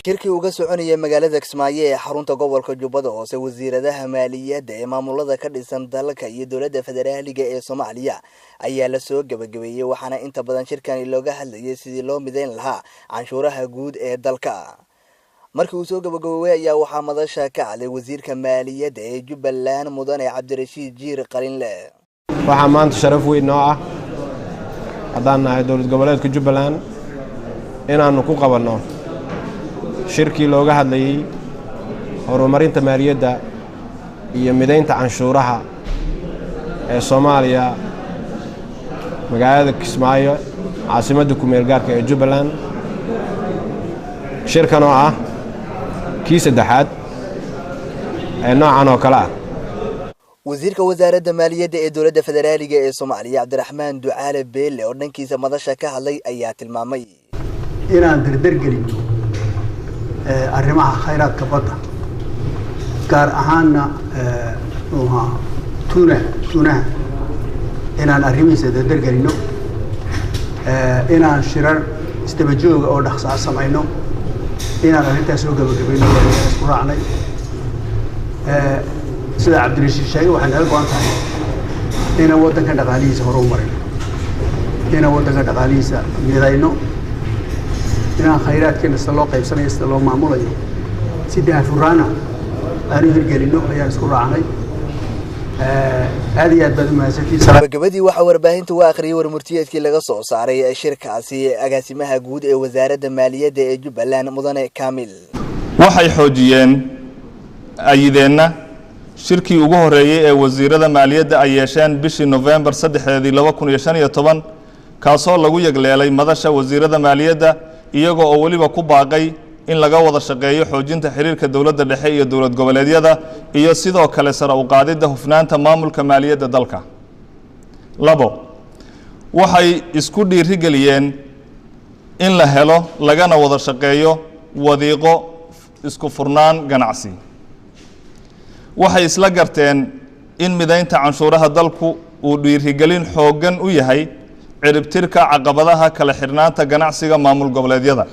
shirkii uga soconayay magaalada Kismaayo ee xarunta gobolka Jubbada Hoose wasiiradaha maaliyadda ee maamulada ka dhisan dalka iyo dowladda federaaliga ee Soomaaliya ayaa la soo gabagabeeyay waxaana inta badan shirkan looga hadlayay sidii loo mideyn lahaa canshuuraha guud ee dalka. markii uu soo gabagaboobay ayaa waxaa madasha ka hadlay wasiirka maaliyadda ee Jubbaland Mudane Cabdirashiid Jiir Qalinle. waxaa maanta sharaf weyn noo ah haddaan nahay dowlad goboleedka Jubbaland inaanu ku qabanno shirkii looga hadlayay horumarinta maaliyadda iyo mideynta canshuuraha ee Soomaaliya magaalada Kismaayo caasimadda ku meel gaarka ee Jubbaland. shirkan oo ah kii saddexaad ee noocan oo kale ah. wasiirka wasaaradda maaliyadda ee dowladda federaaliga ee Soomaaliya Cabdiraxmaan Ducaale Beele oo dhankiisa madasha ka hadlay ayaa tilmaamay inaan dardargelino arrimaha khayraadka badda gaar ahaanna tuunaha inaan arrimihiisa dardargelino inaan shirar isdaba jooga oo dhaqso samayno inaan arrintaas soo gabagabayno isku raacnay sida Cabdirashiid sheegay waxaan naga go'an tahay inaan waddanka dhaqaalihiisa hor u marino inaan waddanka dhaqaalihiisa midayno inaan khayraadkeena sida loo qaybsanayo sida loo maamulayo si daahfuraan aan u hirgelino ayaan isku raacnay. aad iyo aad baad u mahadsantihiin. gabagabadii waxaa warbaahinta u akhriyay warmurtiyeedkii laga soo saaray shirkaasi agaasimaha guud ee wasaaradda maaliyadda ee Jubbaland Mudane Kaamil. waxay xoojiyeen ayideenna shirkii ugu horeeyay ee wasiirada maaliyadda ay yeesheen bishii November 3, 2015 kaasoo lagu yagleelay madasha wasiirada maaliyadda iyagoo oo waliba ku baaqay in laga wada shaqeeyo xoojinta xiriirka dawladda dhexe iyo dawlad goboleedyada iyo sidoo kale sare u qaadida hufnaanta maamulka maaliyadda dalka. 2 waxay isku dhiirigeliyeen in la helo lagana wada shaqeeyo wadiiqo isku furnaan ganacsi. waxay isla garteen in mideynta canshuuraha dalku uu dhiirigelin xooggan u yahay ciribtirka caqabadaha kala xirnaanta ganacsiga maamul goboleedyada.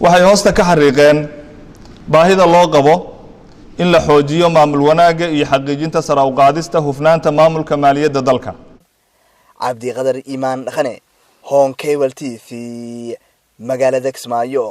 waxay hoosta ka xariiqeen baahida loo qabo in la xoojiyo maamul wanaagga iyo xaqiijinta sare u qaadista hufnaanta maamulka maaliyadda dalka. Cabdi Qadar Iimaan Dhaqane, Home Cable TV, magaalada Kismaayo.